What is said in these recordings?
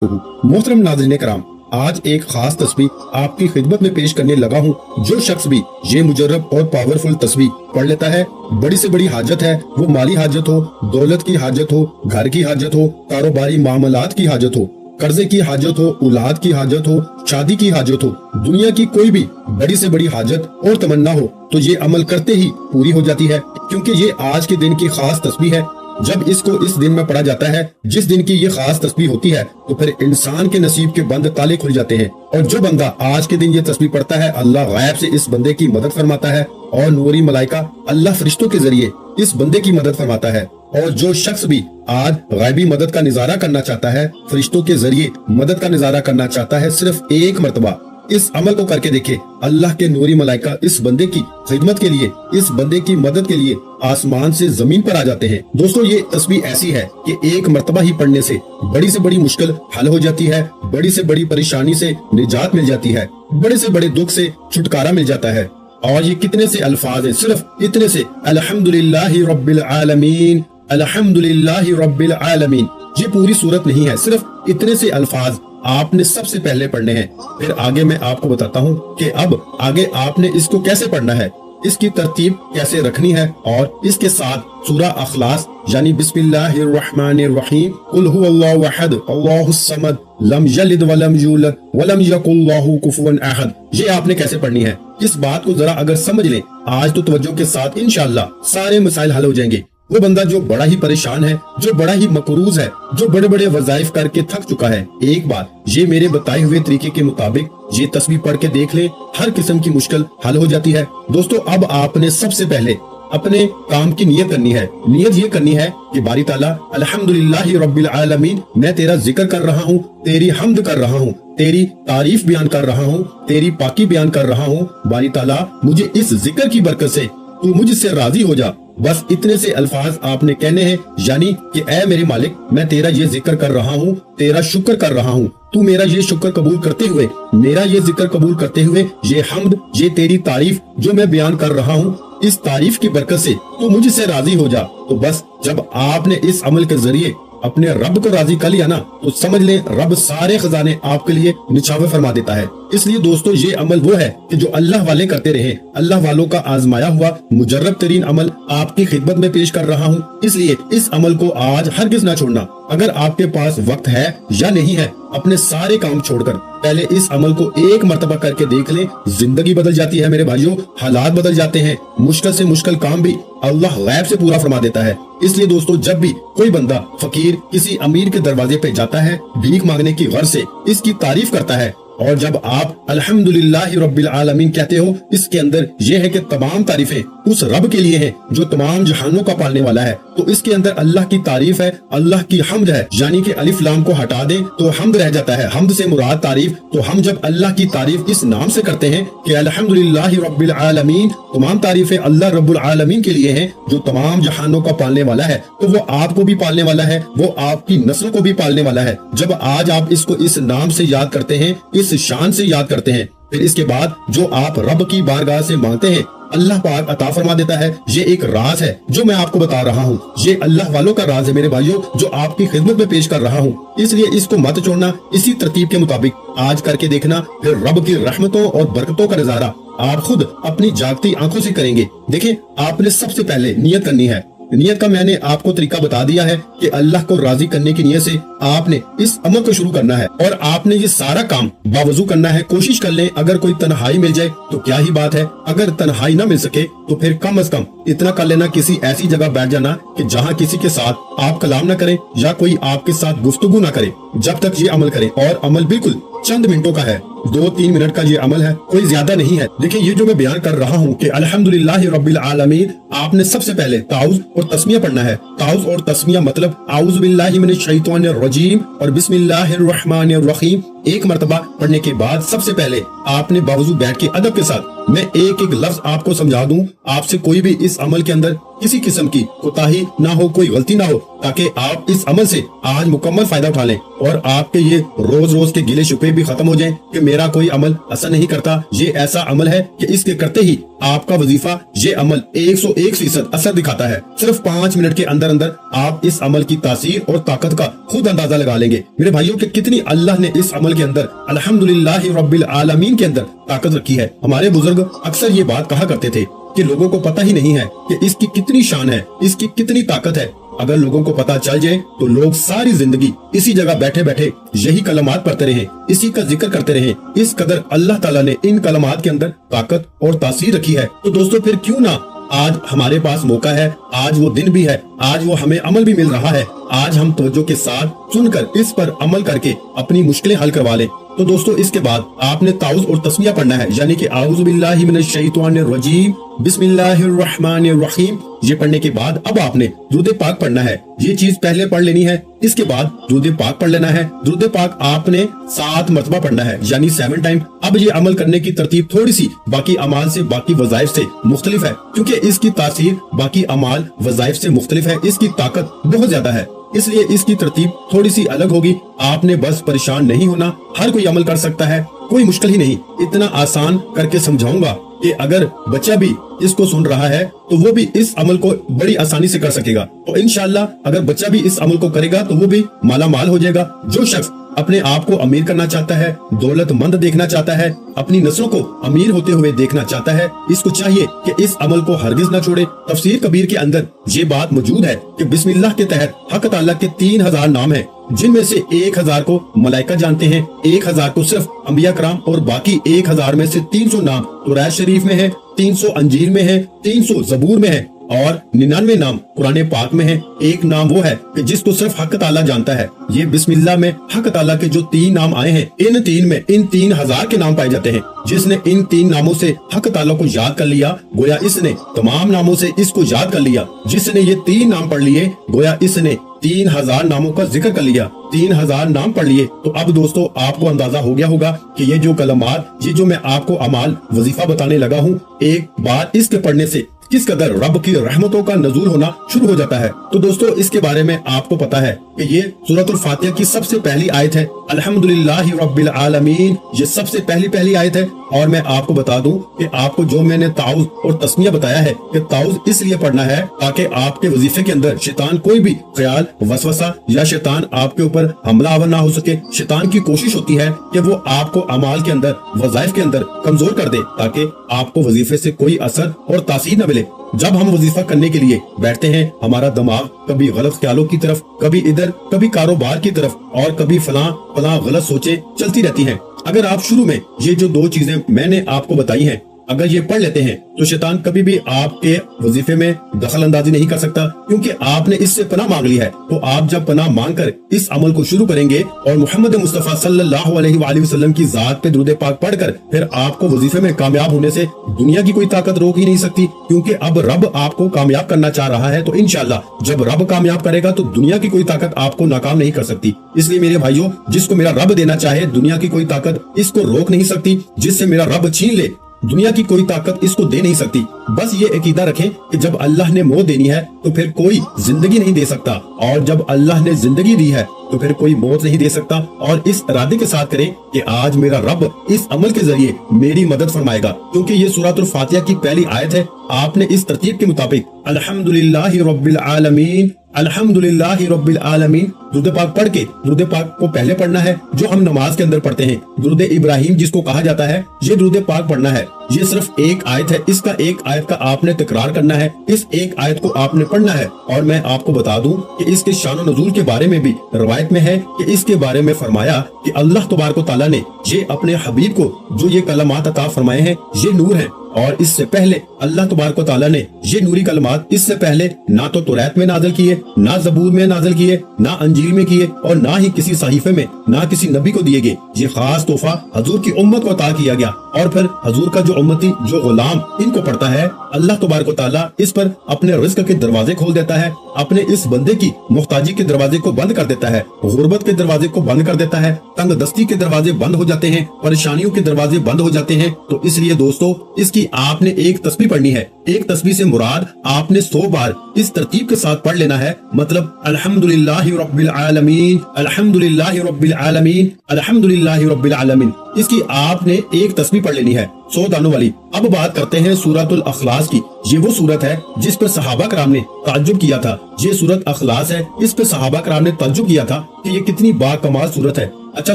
मोहतरम नाज़रीन कराम, आज एक खास तस्बीह आपकी खिदमत में पेश करने लगा हूँ। जो शख्स भी ये मुजर्रब और पावरफुल तस्बीह पढ़ लेता है, बड़ी से बड़ी हाजत है, वो माली हाजत हो, दौलत की हाजत हो, घर की हाजत हो, कारोबारी मामलात की हाजत हो, कर्जे की हाजत हो, औलाद की हाजत हो, शादी की हाजत हो, दुनिया की कोई भी बड़ी से बड़ी हाजत और तमन्ना हो, तो ये अमल करते ही पूरी हो जाती है। क्योंकि ये आज के दिन की खास तस्बीह है। जब इसको इस दिन में पढ़ा जाता है, जिस दिन की ये खास तस्बीह होती है, तो फिर इंसान के नसीब के बंद ताले खुल जाते हैं। और जो बंदा आज के दिन ये तस्बीह पढ़ता है, अल्लाह गैब से इस बंदे की मदद फरमाता है और नूरी मलाइका अल्लाह फरिश्तों के जरिए इस बंदे की मदद फरमाता है। और जो शख्स भी आज गैबी मदद का नजारा करना चाहता है, फरिश्तों के जरिए मदद का नजारा करना चाहता है, सिर्फ एक मरतबा इस अमल को करके देखे। अल्लाह के नूरी मलाइका इस बंदे की खिदमत के लिए, इस बंदे की मदद के लिए आसमान से जमीन पर आ जाते हैं। दोस्तों, ये तस्बीह ऐसी है कि एक मर्तबा ही पढ़ने से बड़ी मुश्किल हल हो जाती है, बड़ी से बड़ी परेशानी से निजात मिल जाती है, बड़े से बड़े दुख से छुटकारा मिल जाता है। और ये कितने से अल्फाज हैं, सिर्फ इतने से, अल्हम्दुलिल्लाहि रब्बिल आलमीन, अल्हम्दुलिल्लाहि रब्बिल आलमीन। ये पूरी सूरत नहीं है, सिर्फ इतने से अल्फाज आपने सबसे पहले पढ़ने हैं। फिर आगे मैं आपको बताता हूँ कि अब आगे आपने इसको कैसे पढ़ना है, इसकी तरतीब कैसे रखनी है, और इसके साथ सूरा अखलास यानी बिस्मिल्लाहिर्रहमानिर्रहीम, कुल हुवल्लाहु अहद, अल्लाहुस समद, लम यलिद वलम यूलद वलम यकुल लहू कुफुवन अहद, ये आपने कैसे पढ़नी है। इस बात को जरा अगर समझ लें आज, तो तवज्जो के साथ इंशाअल्लाह सारे मसाइल हल हो जाएंगे। वो बंदा जो बड़ा ही परेशान है, जो बड़ा ही मकरूज है, जो बड़े बड़े वज़ाइफ करके थक चुका है, एक बार ये मेरे बताए हुए तरीके के मुताबिक ये तस्बीह पढ़ के देख ले, हर किस्म की मुश्किल हल हो जाती है। दोस्तों, अब आपने सबसे पहले अपने काम की नियत करनी है। नियत ये करनी है कि बारी ताला अल्हम्दुलिल्लाहि रब्बिल आलमीन, मैं तेरा जिक्र कर रहा हूँ, तेरी हम्द कर रहा हूँ, तेरी तारीफ बयान कर रहा हूँ, तेरी पाकी बयान कर रहा हूँ। बारी ताला, मुझे इस जिक्र की बरकत से तू मुझसे राजी हो जा। बस इतने से अल्फाज आपने कहने हैं, यानी कि ऐ मेरे मालिक, मैं तेरा ये जिक्र कर रहा हूँ, तेरा शुक्र कर रहा हूँ, तू मेरा ये शुक्र कबूल करते हुए, मेरा ये जिक्र कबूल करते हुए, ये हम्द, ये तेरी तारीफ जो मैं बयान कर रहा हूँ, इस तारीफ की बरकत से तू मुझसे राजी हो जा। तो बस जब आपने इस अमल के जरिए अपने रब को राजी कर लिया ना, तो समझ ले रब सारे खजाने आपके लिए निछावे फरमा देता है। इसलिए दोस्तों, ये अमल वो है कि जो अल्लाह वाले करते रहे, अल्लाह वालों का आजमाया हुआ मुजर्रब तरीन अमल आपकी खिदमत में पेश कर रहा हूँ। इसलिए इस अमल को आज हरगिज ना छोड़ना। अगर आपके पास वक्त है या नहीं है, अपने सारे काम छोड़कर पहले इस अमल को एक मर्तबा करके देख ले। जिंदगी बदल जाती है मेरे भाइयों, हालात बदल जाते हैं, मुश्किल से मुश्किल काम भी अल्लाह गैब से पूरा फरमा देता है। इसलिए दोस्तों, जब भी कोई बंदा फकीर किसी अमीर के दरवाजे पे जाता है भीख मांगने की गर्ज से, इसकी तारीफ करता है, और जब आप अल्हम्दुलिल्लाहि रब्बिल आलमीन कहते हो, इसके अंदर यह है कि तमाम तारीफें उस रब के लिए हैं जो तमाम जहानों का पालने वाला है। तो इसके अंदर अल्लाह की तारीफ है, अल्लाह की हम्द है, यानी कि अलिफ लाम को हटा दे तो हम्द रह जाता है। हम्द से मुराद तारीफ। तो हम जब अल्लाह की तारीफ इस नाम से करते हैं कि अल्हम्दुलिल्लाहि रब्बिल आलमीन, तमाम तारीफें अल्लाह रब्बुल आलमीन के लिए हैं जो तमाम जहानों का पालने वाला है, तो वो आपको भी पालने वाला है, वो आपकी नस्ल को भी पालने वाला है। जब आज आप इसको इस नाम से याद करते हैं, इस शान से याद करते हैं, फिर इसके बाद जो आप रब की बारगाह से मांगते हैं, अल्लाह पाक अता फरमा देता है। ये एक राज है जो मैं आपको बता रहा हूँ, ये अल्लाह वालों का राज है मेरे भाइयों, जो आपकी खिदमत में पेश कर रहा हूँ। इसलिए इसको मत छोड़ना, इसी तरतीब के मुताबिक आज करके देखना, फिर रब की रहमतों और बरकतों का नजारा आप खुद अपनी जागती आंखों से करेंगे। देखिए, आपने सबसे पहले नियत करनी है। नियत का मैंने आपको तरीका बता दिया है कि अल्लाह को राजी करने की नियत से आपने इस अमल को शुरू करना है, और आपने ये सारा काम बावजू करना है। कोशिश कर लें, अगर कोई तन्हाई मिल जाए तो क्या ही बात है, अगर तन्हाई ना मिल सके तो फिर कम से कम इतना कर लेना, किसी ऐसी जगह बैठ जाना कि जहाँ किसी के साथ आप कलाम ना करें या कोई आपके साथ गुफ्तगू ना करे जब तक ये अमल करें। और अमल बिल्कुल चंद मिनटों का है, 2-3 मिनट का ये अमल है, कोई ज्यादा नहीं है। देखिए, ये जो मैं बयान कर रहा हूँ कि अल्हम्दुलिल्लाहि रब्बिल आलमीन, आपने सबसे पहले ताउज़ और तस्मिया पढ़ना है। ताउज़ और तस्मिया मतलब आऊज़ु बिल्लाहि मिनश शैतानिर रजीम और बिस्मिल्लाहिर रहमानिर रहीम एक मर्तबा पढ़ने के बाद सबसे पहले आपने बावजू बैठ के अदब के साथ, मैं एक एक लफ्ज आपको समझा दूं, आपसे कोई भी इस अमल के अंदर किसी किस्म की कोताही ना हो, कोई गलती ना हो, ताकि आप इस अमल से आज मुकम्मल फायदा उठा लें और आपके ये रोज रोज के गिले शिकवे भी खत्म हो जाएं कि मेरा कोई अमल असर नहीं करता। ये ऐसा अमल है कि इसके करते ही आपका वजीफा ये अमल 101% असर दिखाता है। सिर्फ 5 मिनट के अंदर अंदर आप इस अमल की तासीर और ताकत का खुद अंदाजा लगा लेंगे। मेरे भाइयों कि कितनी अल्लाह ने इस अमल के अंदर अल्हम्दुलिल्लाह रब्बिल आलमीन के अंदर ताकत रखी है। हमारे बुजुर्ग अक्सर ये बात कहा करते थे कि लोगों को पता ही नहीं है कि इसकी कितनी शान है, इसकी कितनी ताकत है। अगर लोगों को पता चल जाए तो लोग सारी जिंदगी इसी जगह बैठे बैठे यही कलमात पढ़ते रहे, इसी का जिक्र करते रहे। इस कदर अल्लाह ताला ने इन कलमात के अंदर ताकत और तासीर रखी है। तो दोस्तों फिर क्यों ना आज हमारे पास मौका है, आज वो दिन भी है, आज वो हमें अमल भी मिल रहा है। आज हम तवज्जो के साथ सुनकर इस पर अमल करके अपनी मुश्किलें हल करवा लें। तो दोस्तों इसके बाद आपने ताउज़ और तस्मिया पढ़ना है, यानी कि आऊज़ु बिल्लाहि मिनश शैतानिर रजीम बिस्मिल्लाहिर रहमानिर रहीम। ये पढ़ने के बाद अब आपने दुरूद पाक पढ़ना है। ये चीज पहले पढ़ लेनी है, इसके बाद दुरूद पाक पढ़ लेना है। दुरूद पाक आपने 7 मरतबा पढ़ना है, यानी 7 टाइम। अब ये अमल करने की तरतीब थोड़ी सी बाकी अमाल से, बाकी वज़ाइफ से मुख्तलिफ है, क्योंकि इसकी तासीर बाकी अमाल वज़ाइफ से मुख्तलिफ है। इसकी ताकत बहुत ज्यादा है, इसलिए इसकी तरतीब थोड़ी सी अलग होगी। आपने बस परेशान नहीं होना, हर कोई अमल कर सकता है, कोई मुश्किल ही नहीं। इतना आसान करके समझाऊंगा कि अगर बच्चा भी इसको सुन रहा है तो वो भी इस अमल को बड़ी आसानी से कर सकेगा। तो इंशाल्लाह अगर बच्चा भी इस अमल को करेगा तो वो भी माला माल हो जाएगा। जो शख्स अपने आप को अमीर करना चाहता है, दौलतमंद देखना चाहता है, अपनी नस्लों को अमीर होते हुए देखना चाहता है, इसको चाहिए कि इस अमल को हरगिज न छोड़े। तफसीर कबीर के अंदर ये बात मौजूद है कि बिस्मिल्लाह के तहत हक ताला के 3000 नाम हैं, जिनमें से 1000 को मलाइका जानते हैं, 1000 को सिर्फ अंबिया कराम, और बाकी 1000 में से 300 नाम तौरात शरीफ में है, 300 अंजील में है, 300 जबूर में है और 99 नाम कुरान पाक में है। एक नाम वो है कि जिसको सिर्फ हक ताला जानता है। ये बिस्मिल्लाह में हक ताला के जो 3 नाम आए हैं, इन 3 में इन 3000 के नाम पाए जाते हैं। जिसने इन 3 नामों से हक ताला को याद कर लिया, गोया इसने तमाम नामों से इसको याद कर लिया। जिसने ये 3 नाम पढ़ लिए, गोया इसने 3000 नामों का जिक्र कर लिया, 3000 नाम पढ़ लिए। तो अब दोस्तों आपको अंदाजा हो गया होगा कि ये जो कलमात, ये जो मैं आपको अमाल वजीफा बताने लगा हूँ, एक बार इसके पढ़ने से किस कदर रब की रहमतों का नजूल होना शुरू हो जाता है। तो दोस्तों इसके बारे में आपको पता है कि ये सूरतुल फातिहा की सबसे पहली आयत है। अल्हम्दुलिल्लाहि रब्बिल आलमीन, ये सबसे पहली आयत है। और मैं आपको बता दूं कि आपको जो मैंने ताउज़ और तस्मिया बताया है कि ताउज़ इसलिए पढ़ना है ताकि आपके वजीफे के अंदर शैतान कोई भी ख्याल, वसवसा या शैतान आपके ऊपर हमलावर ना हो सके। शैतान की कोशिश होती है कि वो आपको अमाल के अंदर, वज़ाइफ के अंदर कमजोर कर दे, ताकि आपको वजीफे से कोई असर और तासीर न मिले। जब हम वजीफा करने के लिए बैठते हैं, हमारा दिमाग कभी गलत ख्यालों की तरफ, कभी इधर, कभी कारोबार की तरफ और कभी फलां गलत सोचें चलती रहती हैं। अगर आप शुरू में ये जो 2 चीजें मैंने आपको बताई हैं, अगर ये पढ़ लेते हैं तो शैतान कभी भी आपके वजीफे में दखल अंदाजी नहीं कर सकता, क्योंकि आपने इससे पनाह मांग ली है। तो आप जब पनाह मांग कर इस अमल को शुरू करेंगे और मोहम्मद मुस्तफा सल्लल्लाहु अलैहि वसल्लम की जात पे दुरूद पाक पढ़कर, फिर आपको वजीफे में कामयाब होने से दुनिया की कोई ताकत रोक ही नहीं सकती, क्योंकि अब रब आपको कामयाब करना चाह रहा है। तो इंशाल्लाह जब रब कामयाब करेगा तो दुनिया की कोई ताकत आपको नाकाम नहीं कर सकती। इसलिए मेरे भाइयों, जिसको मेरा रब देना चाहे, दुनिया की कोई ताकत इसको रोक नहीं सकती। जिससे मेरा रब छीन ले, दुनिया की कोई ताकत इसको दे नहीं सकती। बस ये अकीदा रखें कि जब अल्लाह ने मौत देनी है तो फिर कोई जिंदगी नहीं दे सकता, और जब अल्लाह ने जिंदगी दी है तो फिर कोई मौत नहीं दे सकता। और इस इरादे के साथ करें कि आज मेरा रब इस अमल के जरिए मेरी मदद फरमाएगा, क्योंकि ये सूरतुल फातिहा की पहली आयत है। आपने इस तरतीब के मुताबिक अल्हम्दुलिल्लाहि रब्बिल आलमीन, अल्हम्दुलिल्लाहि रब्बिल आलमीन दुरूद पाक पढ़ के, दुरूद पाक को पहले पढ़ना है जो हम नमाज के अंदर पढ़ते हैं। दुरूद इब्राहिम जिसको कहा जाता है, ये दुरूद पाक पढ़ना है। ये सिर्फ एक आयत है, इसका एक आयत का आपने तकरार करना है, इस एक आयत को आपने पढ़ना है। और मैं आपको बता दूं कि इसके शान नज़ूल के बारे में भी रवायत में है कि इसके बारे में फरमाया कि अल्लाह तबारक व तआला ने ये अपने हबीब को जो ये कलमात अता फरमाए हैं, ये नूर है। और इससे पहले अल्लाह तबारक व तआला ने ये नूरी कलमात इससे पहले ना तो तौरात में नाज़िल किए, ना ज़बूर में नाज़िल किए, ना अंजील में किए, और ना ही किसी सहीफे में, ना किसी नबी को दिए गए। ये खास तोहफा हजूर की उम्मत को अता किया गया। और फिर हजूर का जो उम्मती, जो गुलाम इनको पढ़ता है, अल्लाह तबारक व तआला इस पर अपने रिज़्क के दरवाजे खोल देता है, अपने इस बंदे की मुहताजी के दरवाजे को बंद कर देता है, गुर्बत के दरवाजे को बंद कर देता है, तंग दस्ती के दरवाजे बंद हो जाते हैं, परेशानियों के दरवाजे बंद हो जाते हैं। तो इसलिए दोस्तों इसकी इसकी आपने एक तस्बीह पढ़नी है। एक तस्बीह से मुराद आपने 100 बार इस तरतीब के साथ पढ़ लेना है, मतलब अल्हम्दुलिल्लाहि रब्बिल आलमीन, अल्हम्दुलिल्लाहि रब्बिल आलमीन, अल्हम्दुलिल्लाहि रब्बिल आलमीन। इसकी आपने एक तस्बीह पढ़ लेनी है 100 दानों वाली। अब बात करते हैं सूरतुल अखलास की। ये वो सूरत है जिस पर सहाबा कराम ने ताज्जुब किया था। ये सूरत अखलास है, इस पर सहाबा कराम ने ताज्जुब किया था कि ये कितनी बाकमाल सूरत है। अच्छा,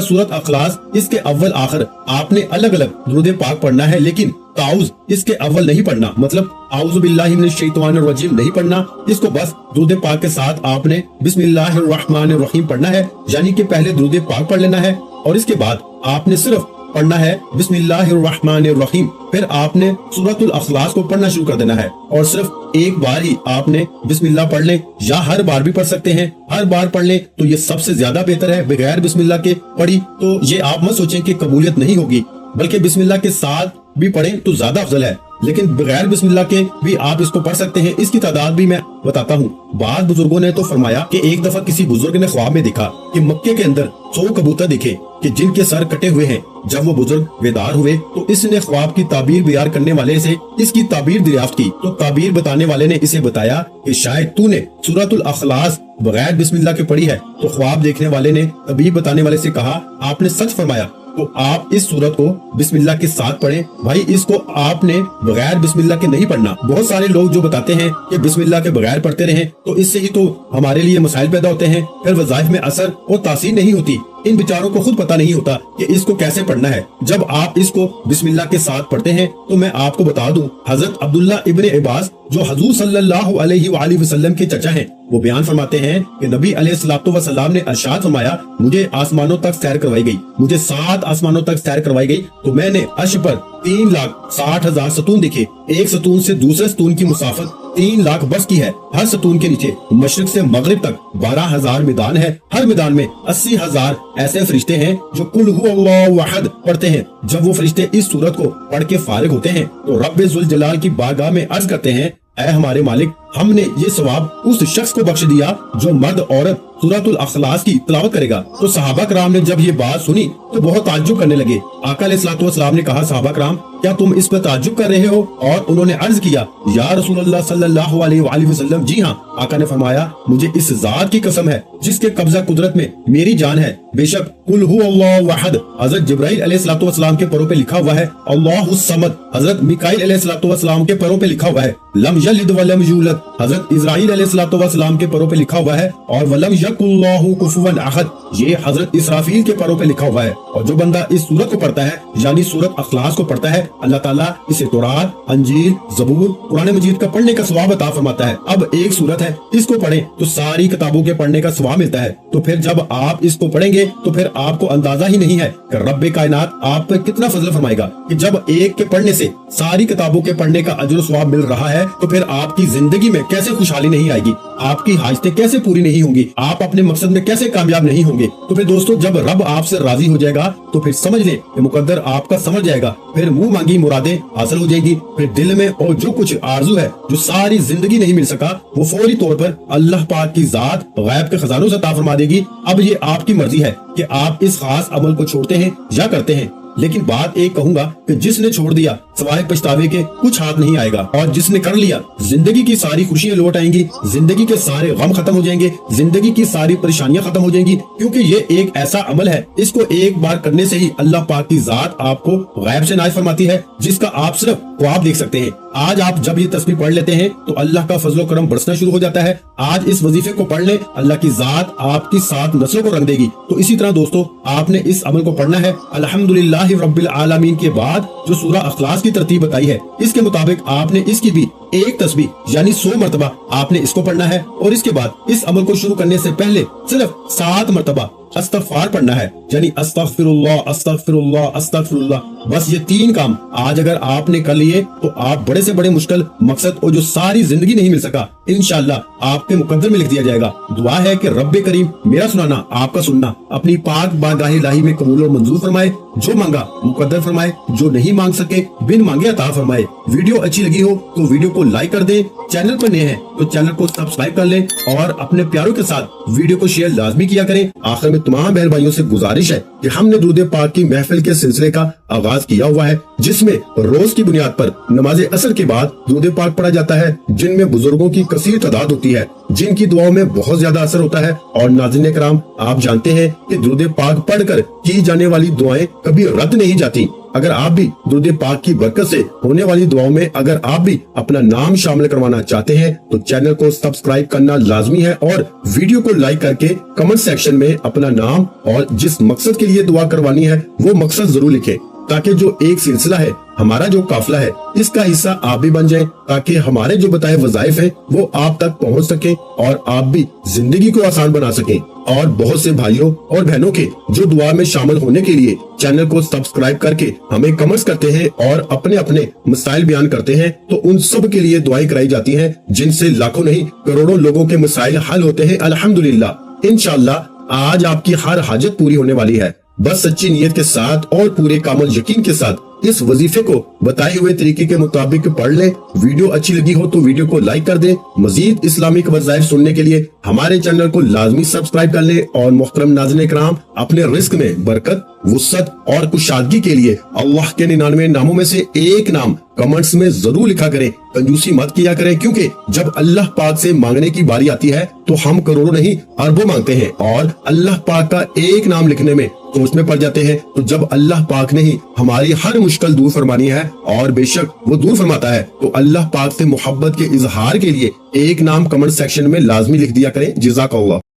सूरत अखलास इसके अव्वल आखिर आपने अलग अलग दुरूद पाक पढ़ना है, लेकिन ताउज इसके अव्वल नहीं पढ़ना, मतलब आऊज़ु बिल्लाहि मिनश शैतानिर रजीम नहीं पढ़ना। इसको बस दुरूद पाक के साथ आपने बिस्मिल्लाहिर रहमानिर रहीम पढ़ना है, यानी कि पहले दुरूद पाक पढ़ लेना है और इसके बाद आपने सिर्फ पढ़ना है बिस्मिल्लाहिर रहमानिर रहीम। फिर आपने सूरतुल अखलास को पढ़ना शुरू कर देना है और सिर्फ एक बार ही आपने बिस्मिल्लाह पढ़ लें, या हर बार भी पढ़ सकते हैं। हर बार पढ़ लें तो ये सबसे ज्यादा बेहतर है। बगैर बिस्मिल्लाह के पढ़ी तो ये आप मत सोचें कि कबूलियत नहीं होगी, बल्कि बिस्मिल्लाह के साथ भी पढ़ें तो ज्यादा अफजल है। लेकिन बगैर बिस्मिल्लाह के भी आप इसको पढ़ सकते हैं। इसकी तादाद भी मैं बताता हूँ। बाद बुजुर्गों ने तो फरमाया कि एक दफा किसी बुजुर्ग ने ख्वाब में देखा कि मक्के के अंदर 100 कबूतर दिखे कि जिनके सर कटे हुए हैं। जब वो बुजुर्ग बेदार हुए तो इसने ख्वाब की ताबीर बयान करने वाले से इसकी ताबीर दरियाफ्त की, तो ताबीर बताने वाले ने इसे बताया कि शायद तूने सूरतुल अखलास बगैर बिस्मिल्लाह के पढ़ी है। तो ख्वाब देखने वाले ने ताबीर बताने वाले से कहा, आपने सच फरमाया, तो आप इस सूरत को बिस्मिल्लाह के साथ पढ़ें। भाई, इसको आपने बगैर बिस्मिल्लाह के नहीं पढ़ना। बहुत सारे लोग जो बताते हैं कि बिस्मिल्लाह के बगैर पढ़ते रहें, तो इससे ही तो हमारे लिए मसाइल पैदा होते हैं, फिर वज़ाइफ में असर और तासीर नहीं होती। इन बेचारों को खुद पता नहीं होता कि इसको कैसे पढ़ना है। जब आप इसको बिस्मिल्लाह के साथ पढ़ते हैं तो मैं आपको बता दूं, हजरत अब्दुल्ला इब्ने अब्बास जो हुजूर सल्लल्लाहु अलैहि वसल्लम के चचा हैं, वो बयान फरमाते हैं कि नबी अलैहिस्सलातु वस्सलाम ने इरशाद फरमाया, मुझे आसमानों तक सैर करवाई गई, मुझे 7 आसमानों तक सैर करवाई गई, तो मैंने अर्श पर 3,60,000 सतून दिखे। एक सतून से दूसरे सतून की मुसाफत 3 लाख बरस की है। हर सतून के नीचे मशरिक से मगरिब तक 12,000 मैदान है। हर मैदान में 80,000 ऐसे फरिश्ते हैं जो कुल हुवल्लाहु अहद पढ़ते हैं। जब वो फरिश्ते इस सूरत को पढ़ के फारिग होते हैं तो रब्बे जुल जलाल की बारगाह में अर्ज करते हैं, ऐ हमारे मालिक, हमने ये सवाब उस शख्स को बख्श दिया जो मर्द औरत सूरतुल अखलास की तिलावत करेगा। तो सहाबा कराम ने जब ये बात सुनी तो बहुत ताज्जुब करने लगे। आका अलैहिस्सलातु वस्सलाम ने कहा, सहाबा कराम, क्या तुम इस पर ताज्जुब कर रहे हो? और उन्होंने अर्ज किया, या रसूलुल्लाह सल्लल्लाहु अलैहि वसल्लम, जी हाँ। आका ने फरमाया, मुझे इस जात की कसम है जिसके कब्जा कुदरत में मेरी जान है, बेशक कुल हुवल्लाहु अहद हजरत जिब्राइल अलैहिस्सलातु वस्सलाम के पैरों पे लिखा हुआ है, अल्लाहुस समद हजरत मिकाईल अलैहिस्सलातु वस्सलाम के पैरों पे लिखा हुआ है, लम यलिद व लम यूलद हजरत इस्राईल अलैहिस्सलातु वस्सलाम के पैरों पे लिखा हुआ है, और वलम यकुल्लाहु कुफुवन अहद ये हजरत इसराफील के पैरों पे लिखा हुआ है। और जो बंदा इस सूरत को पढ़ता है, यानी सूरत अखलास को पढ़ता है, अल्लाह ताला इसे तौरात, अंजील, ज़बूर, कुरान मजीद का पढ़ने का सवाब अता फरमाता है। अब एक सूरत है, इसको पढ़ें तो सारी किताबों के पढ़ने का सवाब मिलता है। तो फिर जब आप इसको पढ़ेंगे तो फिर आपको अंदाजा ही नहीं है कि रब्बे कायनात आप पर कितना फजल फरमाएगा कि जब एक के पढ़ने से सारी किताबों के पढ़ने का अजर सवाब मिल रहा है, तो फिर आपकी जिंदगी में कैसे खुशहाली नहीं आएगी, आपकी हाजतें कैसे पूरी नहीं होंगी, आप अपने मकसद में कैसे कामयाब नहीं होंगे। तो फिर दोस्तों, जब रब आपसे राजी हो जाएगा तो फिर समझ लें कि मुकद्दर आपका समझ जाएगा। फिर मुंह मांगी मुरादें हासिल हो जाएगी। फिर दिल में और जो कुछ आरजू है, जो सारी जिंदगी नहीं मिल सका, वो फौरी तौर पर अल्लाह पाक की जात गैब के खजानों से अता फरमा देगी। अब ये आपकी मर्जी है कि आप इस खास अमल को छोड़ते हैं या करते हैं। लेकिन बात एक कहूंगा कि जिसने छोड़ दिया सवाए पछतावे के कुछ हाथ नहीं आएगा, और जिसने कर लिया जिंदगी की सारी खुशियां लौट आएंगी, जिंदगी के सारे गम खत्म हो जाएंगे, जिंदगी की सारी परेशानियां खत्म हो जाएंगी। क्योंकि ये एक ऐसा अमल है, इसको एक बार करने से ही अल्लाह पाक की जात आपको गैब से नाज़ फरमाती है, जिसका आप सिर्फ ख्वाब देख सकते हैं। आज आप जब ये तस्बीह पढ़ लेते हैं तो अल्लाह का फजलो करम बरसना शुरू हो जाता है। आज इस वजीफे को पढ़ लें, अल्लाह की जात आपकी 7 नस्लों को रंग देगी। तो इसी तरह दोस्तों, आपने इस अमल को पढ़ना है। अल्हम्दुलिल्लाहि रब्बिल आलमीन के बाद जो सूरह अखलास की तरतीब बताई है, इसके मुताबिक आपने इसकी भी एक तस्बीह यानी 100 मरतबा आपने इसको पढ़ना है। और इसके बाद इस अमल को शुरू करने से पहले सिर्फ 7 मरतबा अस्तगफार पढ़ना है, यानी अस्तगफिरुल्लाह अस्तगफिरुल्लाह अस्तगफिरुल्लाह। बस ये 3 काम आज अगर आपने कर लिए तो आप बड़े से बड़े मुश्किल मकसद और जो सारी जिंदगी नहीं मिल सका, इंशाअल्लाह आपके मुकद्दर में लिख दिया जाएगा। दुआ है कि रब्बे करीम मेरा सुनाना आपका सुनना अपनी पाक बारगाह इलाही में कबूल और मंजूर फरमाए। जो मांगा मुकद्दर फरमाए, जो नहीं मांग सके बिन मांगे अता फरमाए। वीडियो अच्छी लगी हो तो वीडियो को लाइक कर दें, चैनल पर नए हैं तो चैनल को सब्सक्राइब कर लें, और अपने प्यारों के साथ वीडियो को शेयर लाजमी किया करें। आखिर में तमाम बहन भाइयों से गुजारिश है कि हमने दुरूद पाक की महफिल के सिलसिले का आगाज आगाज किया हुआ है, जिसमें रोज की बुनियाद पर नमाज असर के बाद दुरूद पाक पढ़ा जाता है, जिनमें बुजुर्गों की कसीर तादाद होती है, जिनकी दुआओं में बहुत ज्यादा असर होता है। और नाज़रीन कराम, आप जानते हैं कि दुरूद पाक पढ़कर की जाने वाली दुआएं कभी रद्द नहीं जाती। अगर आप भी दुरूद पाक की बरकत से होने वाली दुआओं में अगर आप भी अपना नाम शामिल करवाना चाहते हैं तो चैनल को सब्सक्राइब करना लाजमी है और वीडियो को लाइक करके कमेंट सेक्शन में अपना नाम और जिस मकसद के लिए दुआ करवानी है वो मकसद जरूर लिखें, ताकि जो एक सिलसिला है, हमारा जो काफिला है, इसका हिस्सा आप भी बन जाएं, ताकि हमारे जो बताए वज़ाइफ हैं वो आप तक पहुंच सके और आप भी जिंदगी को आसान बना सकें। और बहुत से भाइयों और बहनों के जो दुआ में शामिल होने के लिए चैनल को सब्सक्राइब करके हमें कमेंट्स करते हैं और अपने अपने मसाइल बयान करते हैं, तो उन सब के लिए दुआएं कराई जाती हैं, जिनसे लाखों नहीं करोड़ों लोगों के मसाइल हल होते हैं अल्हम्दुलिल्लाह। इंशाअल्लाह आज आपकी हर हाजत पूरी होने वाली है। बस सच्ची नीयत के साथ और पूरे कामल यकीन के साथ इस वजीफे को बताए हुए तरीके के मुताबिक पढ़ लें। वीडियो अच्छी लगी हो तो वीडियो को लाइक कर दें। मजीद इस्लामिक वज़ाइफ सुनने के लिए हमारे चैनल को लाजमी सब्सक्राइब कर लें। और मोहतरम नाज़रीन कराम, अपने रिस्क में बरकत, वुसअत और कुशादगी के लिए अल्लाह के 99 नामों में से एक नाम कमेंट्स में जरूर लिखा करें। कंजूसी मत किया करें, क्योंकि जब अल्लाह पाक से मांगने की बारी आती है तो हम करोड़ों नहीं अरबों मांगते हैं और अल्लाह पाक का एक नाम लिखने में सोच में पड़ जाते हैं। तो जब अल्लाह पाक ने ही हमारी हर मुश्किल दूर फरमानी है, और बेशक वो दूर फरमाता है, तो अल्लाह पाक से मोहब्बत के इजहार के लिए एक नाम कमेंट सेक्शन में लाजमी लिख दिया करें। जज़ाकल्लाह।